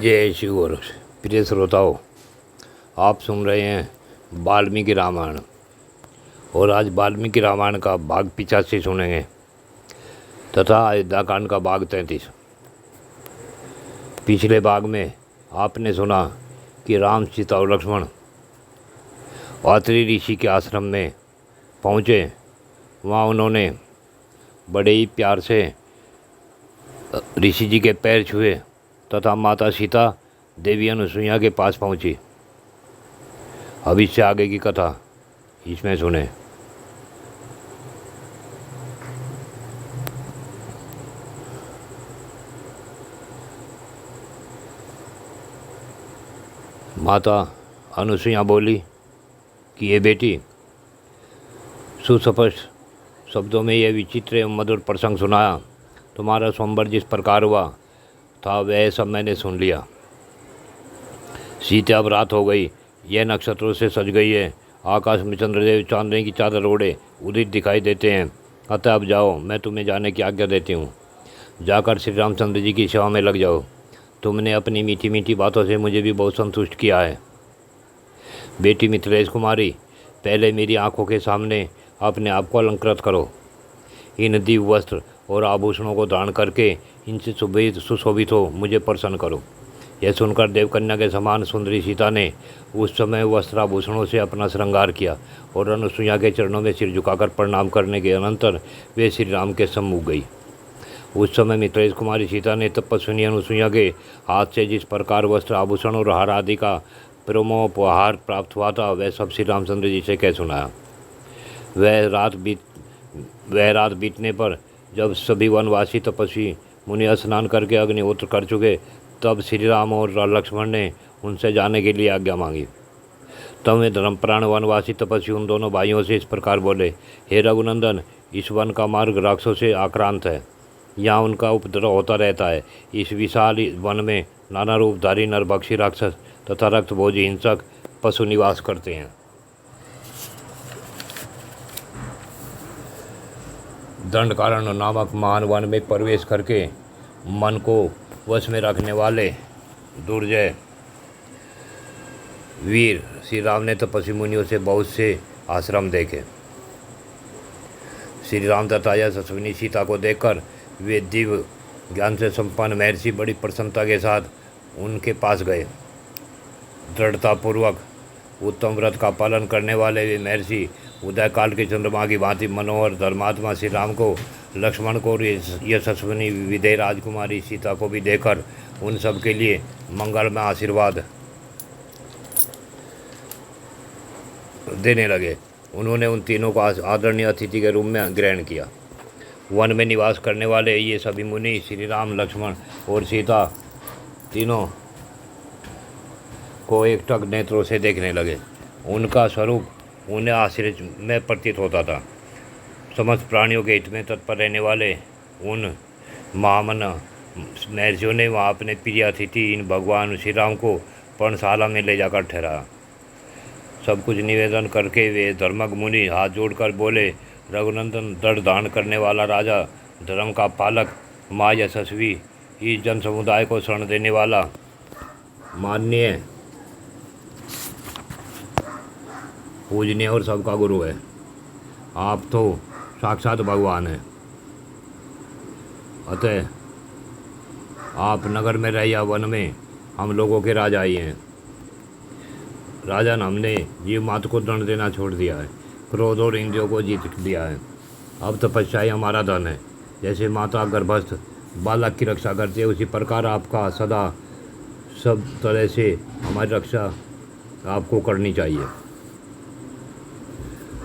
जय शिव और प्रिय श्रोताओं, आप सुन रहे हैं वाल्मीकि रामायण। और आज वाल्मीकि रामायण का भाग 85 सुनेंगे तथा अयोध्याकांड का भाग 33। पिछले भाग में आपने सुना कि राम, सीता और लक्ष्मण अत्रि ऋषि के आश्रम में पहुँचे। वहाँ उन्होंने बड़े ही प्यार से ऋषि जी के पैर छुए तथा माता सीता देवी अनुसुईया के पास पहुंची। अब इससे आगे की कथा इसमें सुने। माता अनुसुईया बोली कि ये बेटी, सुस्पष्ट शब्दों में यह विचित्र एवं मधुर प्रसंग सुनाया। तुम्हारा स्वयंवर जिस प्रकार हुआ था वह सब मैंने सुन लिया। सीता अब रात हो गई, यह नक्षत्रों से सज गई है। आकाश में चंद्रदेव चांदनी की चादर ओढ़े उदित दिखाई देते हैं। अतः अब जाओ, मैं तुम्हें जाने की आज्ञा देती हूँ। जाकर श्री रामचंद्र जी की सेवा में लग जाओ। तुमने अपनी मीठी मीठी बातों से मुझे भी बहुत संतुष्ट किया है। बेटी मिथिलेश कुमारी, पहले मेरी आंखों के सामने अपने आप को अलंकृत करो। इन दिव्य वस्त्र और आभूषणों को धारण करके इनसे सुशोभित हो मुझे प्रसन्न करो। यह सुनकर देवकन्या के समान सुंदरी सीता ने उस समय वस्त्राभूषणों से अपना श्रृंगार किया और अनुसुईया के चरणों में सिर झुकाकर प्रणाम करने के अनंतर वे श्री राम के सम्मुख गई। उस समय मिथिलेश कुमारी सीता ने तपस्विनी अनुसुईया के हाथ से जिस प्रकार वस्त्र, आभूषण और हार आदि का प्रेमोपहार प्राप्त हुआ था वह सब श्री रामचंद्र जी से कह सुनाया। वह रात बीतने पर जब सभी वनवासी तपस्वी मुनि स्नान करके अग्निहोत्र कर चुके, तब श्री राम और लक्ष्मण ने उनसे जाने के लिए आज्ञा मांगी। तब वे धर्मप्राण वनवासी तपस्वी उन दोनों भाइयों से इस प्रकार बोले, हे रघुनंदन, इस वन का मार्ग राक्षसों से आक्रांत है। यहाँ उनका उपद्रव होता रहता है। इस विशाल वन में नाना रूपधारी नरभक्षी राक्षस तथा रक्तभोजी हिंसक पशु निवास करते हैं। दंडकारण्य नामक महान वन में प्रवेश करके मन को वश में रखने वाले दुर्जय वीर श्री राम ने तपस्वी मुनियों से बहुत से आश्रम देखे। श्री राम तथा यशस्विनी सीता को देखकर वे दिव्य ज्ञान से संपन्न महर्षि बड़ी प्रसन्नता के साथ उनके पास गए। दृढ़तापूर्वक उत्तम व्रत का पालन करने वाले वे महर्षि उदय काल के चंद्रमा की भांति मनोहर धर्मात्मा श्री राम को, लक्ष्मण को और यशस्विनी विदेह राजकुमारी सीता को भी देखकर उन सब के लिए मंगलमय आशीर्वाद देने लगे। उन्होंने उन तीनों को आदरणीय अतिथि के रूप में ग्रहण किया। वन में निवास करने वाले ये सभी मुनि श्री राम, लक्ष्मण और सीता तीनों को एकटक नेत्रों से देखने लगे। उनका स्वरूप उन्हें आश्चर्य में प्रतीत होता था। समस्त प्राणियों के हित में तत्पर रहने वाले उन महामना महर्षियों ने वहाँ अपने प्रिय अतिथि इन भगवान श्री राम को पर्णशाला में ले जाकर ठहराया। सब कुछ निवेदन करके वे धर्मज्ञ मुनि हाथ जोड़कर बोले, रघुनंदन, दृढ़ धारण करने वाला राजा, धर्म का पालक, माँ यशस्वी, इस जन समुदाय को शरण देने वाला, माननीय, पूजनीय और सबका गुरु है। आप तो साक्षात भगवान हैं। अतः आप नगर में रह या वन में हम लोगों के राजा ही हैं। राजन, हमने जीव मात्र को दंड देना छोड़ दिया है, क्रोध और इंद्रियों को जीत लिया है। अब तपस्या ही हमारा धन है। जैसे माता गर्भस्थ बालक की रक्षा करती है, उसी प्रकार आपका सदा सब तरह से हमारी रक्षा आपको करनी चाहिए।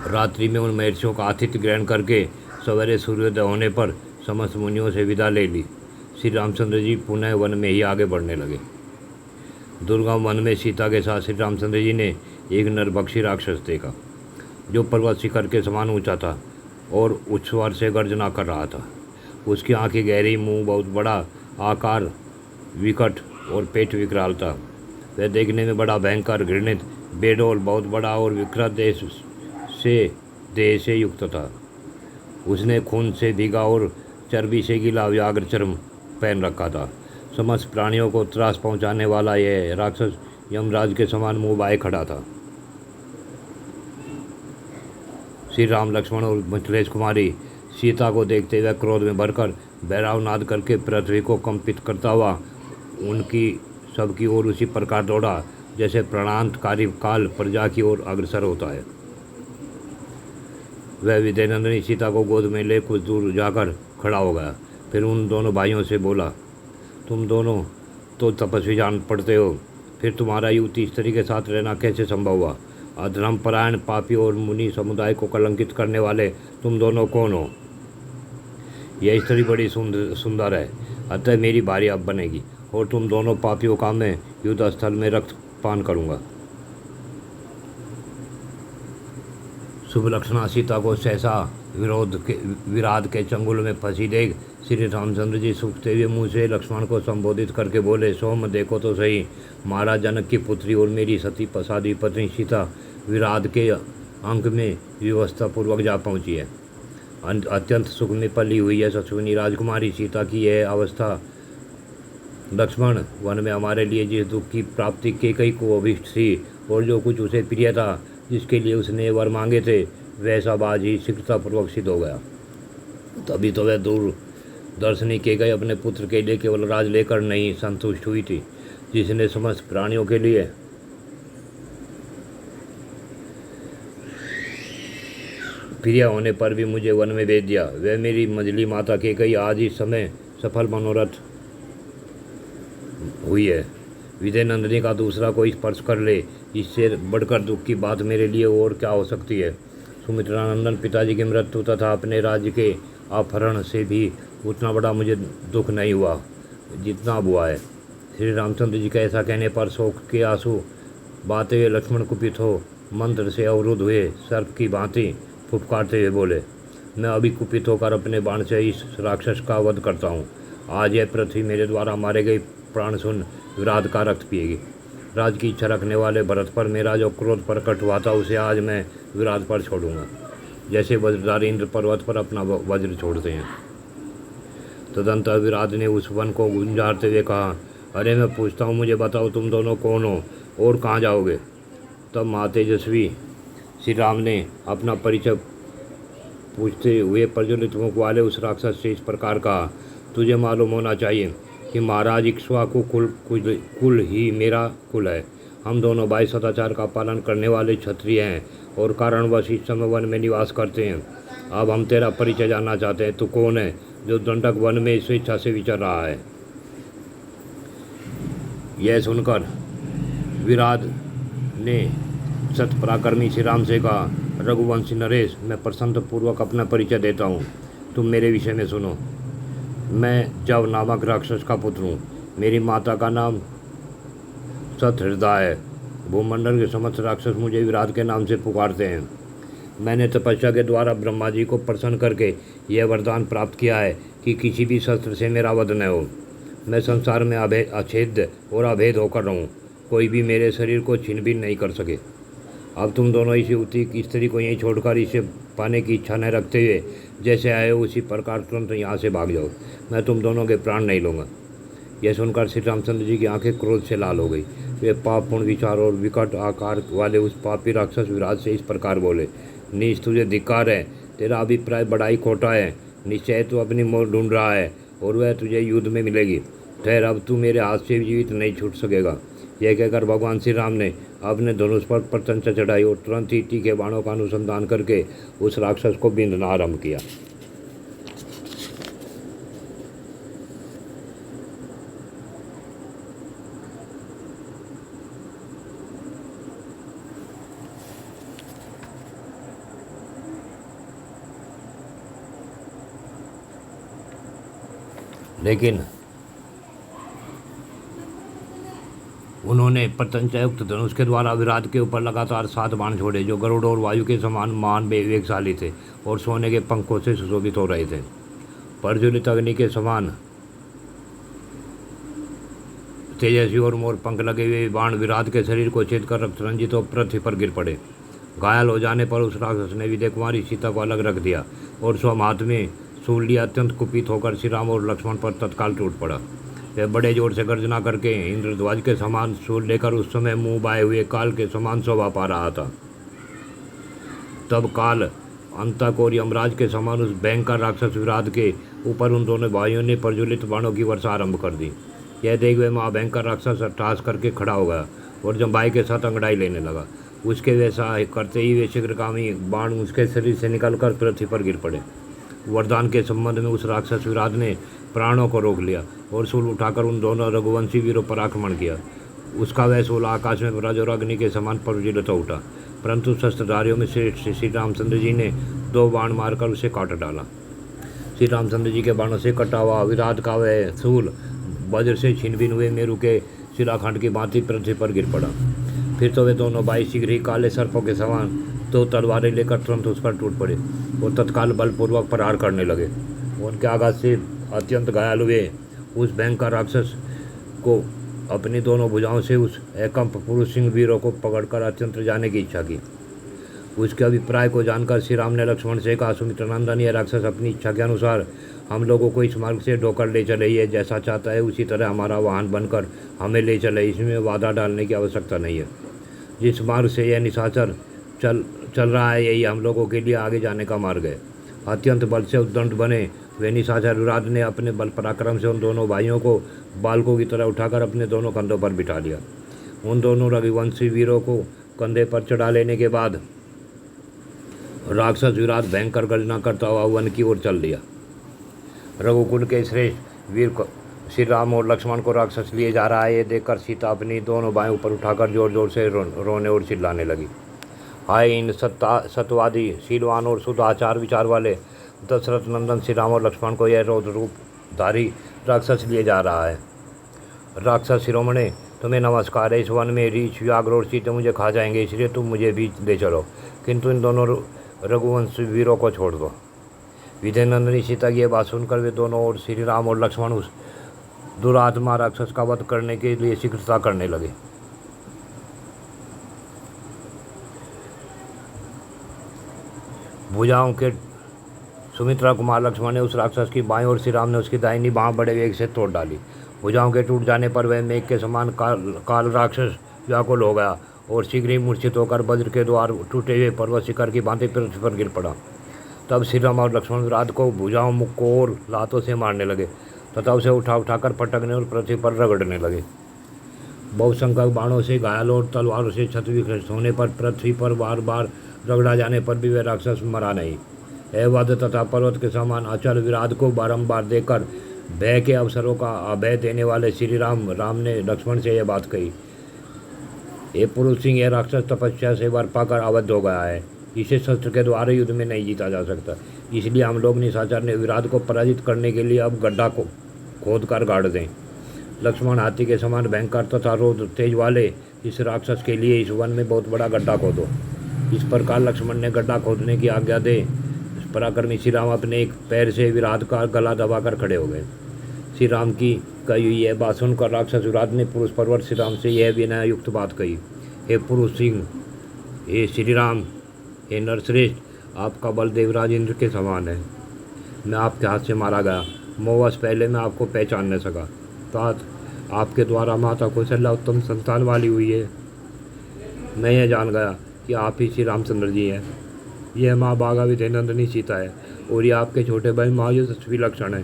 रात्रि में उन महर्षियों का आतिथ्य ग्रहण करके सवेरे सूर्योदय होने पर समस्त मुनियों से विदा ले ली। श्री रामचंद्र जी पुनः वन में ही आगे बढ़ने लगे। दुर्गम वन में सीता के साथ श्री रामचंद्र जी ने एक नरभक्षी राक्षस देखा, जो पर्वत शिखर के समान ऊंचा था और उच्च स्वर से गर्जना कर रहा था। उसकी आंखें गहरी, मुंह बहुत बड़ा, आकार विकट और पेट विकराल था। वह देखने में बड़ा भयंकर, घृणित, बेडौल, बहुत बड़ा और विकृत देह से युक्त था। उसने खून से भीगा और चर्बी से गिला व्याघ्र चर्म पहन रखा था। समस्त प्राणियों को त्रास पहुंचाने वाला यह राक्षस यमराज के समान मुंह बाए खड़ा था। श्री राम, लक्ष्मण और मिथिलेश कुमारी सीता को देखते हुए क्रोध में भरकर भैरव नाद करके पृथ्वी को कंपित करता हुआ उनकी सबकी ओर उसी प्रकार दौड़ा जैसे प्रणांतकारी काल प्रजा की ओर अग्रसर होता है। वह विद्यानंदिनी सीता को गोद में ले कुछ दूर जाकर खड़ा हो गया। फिर उन दोनों भाइयों से बोला, तुम दोनों तो तपस्वी जान पड़ते हो, फिर तुम्हारा युवती स्त्री के साथ रहना कैसे संभव हुआ? अधर्मपरायण, पापी और मुनि समुदाय को कलंकित करने वाले तुम दोनों कौन हो? यह स्त्री बड़ी सुंदर है, अतः मेरी बारी अब बनेगी और तुम दोनों पापियों का मैं युद्ध स्थल में रक्तपान करूंगा। शुभ लक्षणा सीता को सहसा विराध के चंगुल में फंसी देख श्री रामचंद्र जी सूखते हुए मुँह से लक्ष्मण को संबोधित करके बोले, सोम, देखो तो सही, महाराज जनक की पुत्री और मेरी सती प्रसादी पत्नी सीता विराध के अंक में व्यवस्था पूर्वक जा पहुंची है। अत्यंत सुख में पली हुई है सचुनी राजकुमारी सीता की यह अवस्था लक्ष्मण वन में हमारे लिए जिस दुख की प्राप्ति केकई को अभिष्ट थी और जो कुछ उसे प्रिय था, जिसके लिए उसने वर मांगे थे, वैसा बाज ही शीघ्रतापूर्वक सिद्ध हो गया। तभी तो वह दूर दर्शनी केकई अपने पुत्र के लिए केवल राज लेकर नहीं संतुष्ट हुई थी, जिसने समस्त प्राणियों के लिए प्रिय होने पर भी मुझे वन में भेज दिया। वह मेरी मजली माता केकई आज इस समय सफल मनोरथ हुई है। विजय नंदिनी का दूसरा कोई स्पर्श कर ले, इससे बढ़कर दुख की बात मेरे लिए और क्या हो सकती है। सुमित्रानंदन पिताजी की मृत्यु तथा अपने राज्य के अपहरण से भी उतना बड़ा मुझे दुख नहीं हुआ जितना अब हुआ है। श्री रामचंद्र जी के ऐसा कहने पर शोक के आंसू बहाते हुए लक्ष्मण कुपित हो मंत्र से अवरुद्ध हुए सर्प की भांति फुफकारते हुए बोले, मैं अभी कुपित होकर अपने बाण से इस राक्षस का वध करता हूँ। आज यह पृथ्वी मेरे द्वारा मारे गए प्राण सुन विराध का रक्त पिएगी। राज की इच्छा रखने वाले भरत पर मेरा जो क्रोध प्रकट हुआ था, उसे आज मैं विराध पर छोड़ूंगा, जैसे वज्रधारी इंद्र पर्वत पर अपना वज्र छोड़ते हैं। तदंतर विराध ने उस वन को गुंजारते हुए कहा, अरे मैं पूछता हूँ, मुझे बताओ तुम दोनों कौन हो और कहाँ जाओगे? तब महातेजस्वी श्री राम ने अपना परिचय पूछते हुए प्रज्वलित मुख वाले उस राक्षस से इस प्रकार कहा, तुझे मालूम होना चाहिए कि महाराज इक्ष्वाकु कुल ही मेरा कुल है। हम दोनों भाई सदाचार का पालन करने वाले क्षत्रिय हैं और कारणवश इस समय वन में निवास करते हैं। अब हम तेरा परिचय जानना चाहते हैं, तू कौन है जो दंडक वन में स्वेच्छा से विचर रहा है? यह सुनकर विराध ने सतपराक्रमी श्री राम से कहा, रघुवंशी नरेश, मैं प्रसन्नपूर्वक अपना परिचय देता हूँ, तुम मेरे विषय में सुनो। मैं जव नामक राक्षस का पुत्र हूँ। मेरी माता का नाम सतहृदय है। भूमंडल के समस्त राक्षस मुझे विराट के नाम से पुकारते हैं। मैंने तपस्या के द्वारा ब्रह्मा जी को प्रसन्न करके यह वरदान प्राप्त किया है कि किसी भी शस्त्र से मेरा वध न हो। मैं संसार में अछेद्य और अभेद होकर रहूँ, कोई भी मेरे शरीर को छीन भी नहीं कर सके। अब तुम दोनों इस युवती की स्त्री को यहीं छोड़कर इसे पाने की इच्छा न रखते हुए जैसे आए हो उसी प्रकार तुरंत यहाँ से भाग जाओ। मैं तुम दोनों के प्राण नहीं लूँगा। यह सुनकर श्री रामचंद्र जी की आंखें क्रोध से लाल हो गई। वे पापपूर्ण विचार और विकट आकार वाले उस पापी राक्षस विराट से इस प्रकार बोले, नीच, तुझे धिक्कार है, तेरा अभिप्राय बड़ा ही खोटा है। निश्चय तू अपनी मौत ढूंढ रहा है और वह तुझे युद्ध में मिलेगी। ठहर, अब तू मेरे हाथ से जीवित नहीं छूट सकेगा। यह कहकर भगवान श्री राम ने अपने धनुष पर प्रत्यंचा चढ़ाई और तुरंत ही तीखे बाणों का अनुसंधान करके उस राक्षस को बिंधना आरंभ किया। लेकिन उन्होंने प्रत्यंचायुक्त धनुष के द्वारा विराट के ऊपर लगातार 7 बाण छोड़े, जो गरुड़ और वायु के समान महान वेगशाली थे और सोने के पंखों से सुशोभित हो रहे थे। प्रज्वलित अग्नि के समान तेजस्वी और मोर पंख लगे हुए बाण विराट के शरीर को छेद कर रक्त रंजित और पृथ्वी पर गिर पड़े। घायल हो जाने पर उस राक्षस ने विजय कुमारी सीता को अलग रख दिया और स्वयं हाथ में सूल लिया। अत्यंत कुपित होकर श्री राम और लक्ष्मण पर तत्काल टूट पड़ा। वह बड़े जोर से गर्जना करके इंद्रध्वज के समान सूल लेकर उस समय मुंह बाए हुए काल के समान शोभा पा रहा था। तब काल अंतक और यमराज के समान उस भयंकर राक्षस विराट के ऊपर उन दोनों भाइयों ने प्रज्वलित बाणों की वर्षा आरंभ कर दी। यह देख वह महाभयंकर राक्षस अट्टहास करके खड़ा हो गया और जम्बाई के साथ अंगड़ाई लेने लगा। उसके वैसा करते ही वे शीघ्रगामी बाण उसके शरीर से निकलकर पृथ्वी पर गिर पड़े। वरदान के संबंध में उस राक्षस विराट ने प्राणों को रोक लिया और शूल उठाकर उन दोनों रघुवंशी वीरों पर आक्रमण किया। उसका वह शूल आकाश में ब्रज और अग्नि के समान प्रज्वलित हो उठा, परंतु शस्त्रधारियों में श्रेष्ठ श्री रामचंद्र जी ने 2 बाण मारकर उसे काट डाला। श्री रामचंद्र जी के बाणों से कटा हुआ विराट का वह शूल वज्र से छिन-भिन्न हुए मेरु के शिलाखंड की भांति पृथ्वी पर गिर पड़ा। फिर तो वे दोनों भाई शीघ्र ही काले सर्पों के समान 2 तलवारें लेकर तुरंत उस पर टूट पड़े और तत्काल बलपूर्वक प्रहार करने लगे। उनके आघात से अत्यंत घायल हुए उस भयंकर राक्षस को अपनी दोनों भुजाओं से उस एकंप पुरुष सिंह वीरों को पकड़कर अत्यंत जाने की इच्छा की। उसके अभिप्राय को जानकर श्री राम ने लक्ष्मण से कहा, सुमित्रनंदन, यह राक्षस अपनी इच्छा के अनुसार हम लोगों को इस मार्ग से ढोकर ले चले। ये जैसा चाहता है उसी तरह हमारा वाहन बनकर हमें ले चले, इसमें बाधा डालने की आवश्यकता नहीं है। जिस मार्ग से यह निशाचर चल रहा है यही हम लोगों के लिए आगे जाने का मार्ग है। अत्यंत बल से उद्दंड बने वे निशाचर विराट ने अपने बल पराक्रम से उन दोनों भाइयों को बालकों की तरह उठाकर अपने दोनों कंधों पर बिठा लिया। उन दोनों रघुवंशी वीरों को कंधे पर चढ़ा लेने के बाद राक्षस विराट भयंकर गर्जना करता हुआ वन की ओर चल दिया। रघुकुल के श्रेष्ठ वीर श्री राम और लक्ष्मण को राक्षस लिए जा रहा है, ये देखकर सीता अपनी दोनों बाहें ऊपर उठाकर जोर जोर से रोने और चिल्लाने लगी। हाय इन सत्यवादी, शीलवान और शुद्ध आचार विचार वाले दशरथ नंदन श्री राम और लक्ष्मण को यह रौद्र रूपधारी राक्षस लिए जा रहा है। राक्षस शिरोमणे, तुम्हें नमस्कार है। इस वन में रीछ, व्याघ्र और चीते मुझे खा जाएंगे, इसलिए तुम मुझे भी ले चलो, किंतु इन दोनों रघुवंश वीरों को छोड़ दो। विजय नंदनी सीता की यह बात सुनकर वे दोनों और श्री राम और लक्ष्मण उस दुरात्मा राक्षस का वध करने के लिए शीघ्रता करने लगे। भुजाओं के सुमित्रा कुमार लक्ष्मण ने उस राक्षस की बाईं और श्री राम ने उसकी दाहिनी बाँह बड़े वेग से तोड़ डाली। भुजाओं के टूट जाने पर वह मेघ के समान काल राक्षस व्याकुल हो गया और शीघ्र ही मूर्छित होकर वज्र के द्वार टूटे हुए पर्वत शिखर की भांति पृथ्वी पर गिर पड़ा। तब श्री राम और लक्ष्मण विराट को भुजाओं, मुख को और लातों से मारने लगे तथा उसे उठाकर पटकने और पृथ्वी पर रगड़ने लगे। बहुसंख्यक बाणों से घायल और तलवारों से क्षतविग्रस्त होने पर पृथ्वी पर बार बार रगड़ा जाने पर भी वह राक्षस मरा नहीं। वध तथा पर्वत के समान अचल विराट को बारंबार देखकर भय के अवसरों का अभय देने वाले श्री राम ने लक्ष्मण से यह बात कही, ये पुरुष सिंह, यह राक्षस तपस्या से वर पाकर अवध हो गया है, इसे शस्त्र के द्वारा युद्ध में नहीं जीता जा सकता। इसलिए हम लोग निशाचर ने विराट को पराजित करने के लिए अब गड्ढा को खोद कर गाड़ दें। लक्ष्मण, हाथी के समान भयंकर तथा रौद्र तेज वाले इस राक्षस के लिए इस वन में बहुत बड़ा गड्ढा खोदो। इस प्रकार लक्ष्मण ने गड्ढा खोदने की आज्ञा दे पराक्रमी श्री राम अपने एक पैर से विराट का गला दबाकर खड़े हो गए। श्री राम की कही हुई यह बात सुनकर राक्षस विराट ने पुरुष परवर श्री राम से यह विनय युक्त बात कही, हे पुरुष सिंह, हे श्री राम, हे नरश्रेष्ठ, आपका बल देवराज इंद्र के समान है। मैं आपके हाथ से मारा गया, मोहवश पहले मैं आपको पहचान न सका। तात आपके द्वारा माता कौशल्या उत्तम संतान वाली हुई है। मैं यह जान गया कि आप ही श्री रामचंद्र जी हैं। यह माँ बागा विजय नंदनी सीता है और ये आपके छोटे भाई महायशस्वी लक्ष्मण है।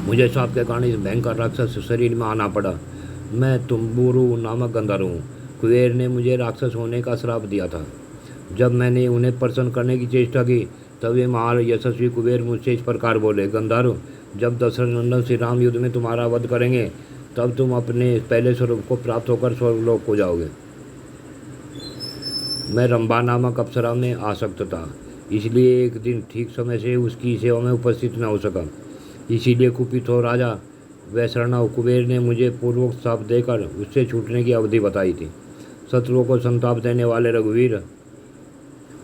मुझे साप के कारण इस भयंकर राक्षस शरीर में आना पड़ा। मैं तुम्बुरु नामक गंधर्व हूँ। कुबेर ने मुझे राक्षस होने का श्राप दिया था। जब मैंने उन्हें प्रसन्न करने की चेष्टा की तब वे महान यशस्वी कुबेर मुझसे इस प्रकार बोले, गंधर्व, जब दशरथ नंदन श्री राम युद्ध में तुम्हारा वध करेंगे तब तुम अपने पहले स्वरूप को प्राप्त होकर स्वर्गलोक को जाओगे। मैं रंभा नामक अप्सरा में आसक्त था, इसलिए एक दिन ठीक समय से उसकी सेवा में उपस्थित न हो सका। इसीलिए कुपित हो राजा वैश्रवण कुबेर ने मुझे पूर्वोक्त शाप देकर उससे छूटने की अवधि बताई थी। शत्रुओं को संताप देने वाले रघुवीर,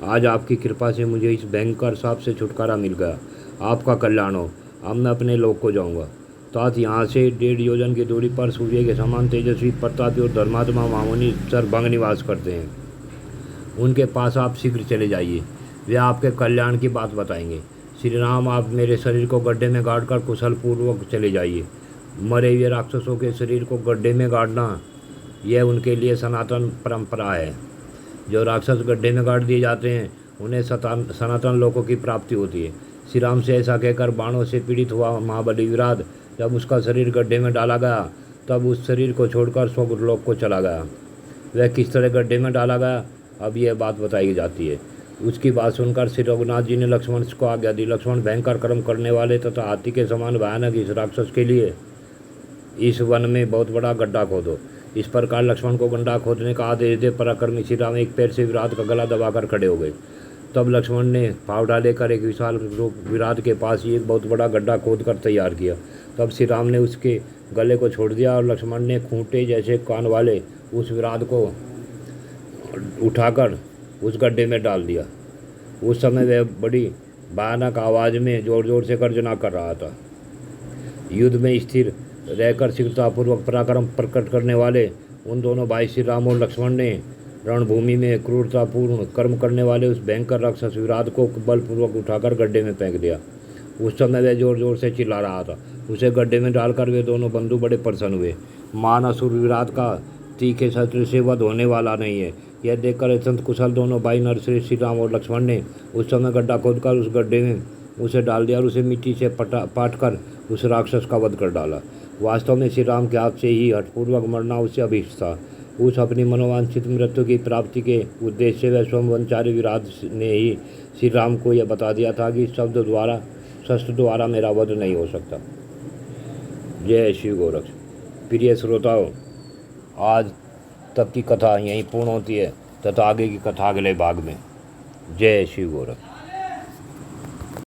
आज आपकी कृपा से मुझे इस भयंकर शाप से छुटकारा मिल गया। आपका कल्याण हो। अब मैं अपने लोक को जाऊंगा। तात यहाँ से 1.5 योजन की दूरी पर सूर्य के समान तेजस्वी प्रतापी और धर्मात्मा मामुनि सर्वभंग निवास करते हैं। उनके पास आप शीघ्र चले जाइए, वे आपके कल्याण की बात बताएंगे। श्री राम, आप मेरे शरीर को गड्ढे में गाड़ कर कुशल पूर्वक चले जाइए। मरे हुए राक्षसों के शरीर को गड्ढे में गाड़ना यह उनके लिए सनातन परंपरा है। जो राक्षस गड्ढे में गाड़ दिए जाते हैं उन्हें सनातन लोकों की प्राप्ति होती है। श्री राम से ऐसा कहकर बाणों से पीड़ित हुआ महाबली विराट जब उसका शरीर गड्ढे में डाला गया तब उस शरीर को छोड़कर स्वर्गलोक को चला गया। वह किस तरह गड्ढे में डाला गया, अब यह बात बताई जाती है। उसकी बात सुनकर श्री रघुनाथ जी ने लक्ष्मण को आज्ञा दी, लक्ष्मण, भयंकर कर्म करने वाले तथा हाथी के समान भयानक इस राक्षस के लिए इस वन में बहुत बड़ा गड्ढा खोदो। इस प्रकार लक्ष्मण को गड्ढा खोदने का आदेश दे पराक्रमी श्री राम एक पैर से विराट का गला दबाकर खड़े हो गए। तब लक्ष्मण ने फावड़ा लेकर एक विशाल रूप विराट के पास ही एक बहुत बड़ा गड्ढा खोद कर तैयार किया। तब श्री राम ने उसके गले को छोड़ दिया और लक्ष्मण ने खूंटे जैसे कान वाले उस विराट को उठाकर उस गड्ढे में डाल दिया। उस समय वह बड़ी भयानक आवाज़ में जोर जोर से गर्जना कर रहा था। युद्ध में स्थिर रहकर शीघ्रतापूर्वक पराक्रम प्रकट करने वाले उन दोनों भाई श्री राम और लक्ष्मण ने रणभूमि में क्रूरतापूर्ण कर्म करने वाले उस भयंकर राक्षस विराट को बलपूर्वक उठाकर गड्ढे में फेंक दिया। उस समय वह जोर जोर से चिल्ला रहा था। उसे गड्ढे में डालकर वे दोनों बंधु बड़े प्रसन्न हुए। महान असुर विराट का तीखे शस्त्र से वध होने वाला नहीं है, यह देखकर अत्यंत कुशल दोनों भाई नरश्रेष्ठ श्री राम और लक्ष्मण ने उस समय गड्ढा खोदकर उस गड्ढे में उसे डाल दिया और उसे मिट्टी से पाट कर उस राक्षस का वध कर डाला। वास्तव में श्री राम के हाथ से ही हठपूर्वक मरना उससे अभीष्ट था। उस अपनी मनोवांछित मृत्यु की प्राप्ति के उद्देश्य से वह स्वयं वनचारी विराट ने ही श्री राम को यह बता दिया था कि शब्द द्वारा शस्त्र द्वारा मेरा वध नहीं हो सकता। जय श्री गोरक्ष। प्रिय श्रोताओं, आज तक की कथा यहीं पूर्ण होती है तथा आगे की कथा अगले भाग में। जय श्री गोरक्ष।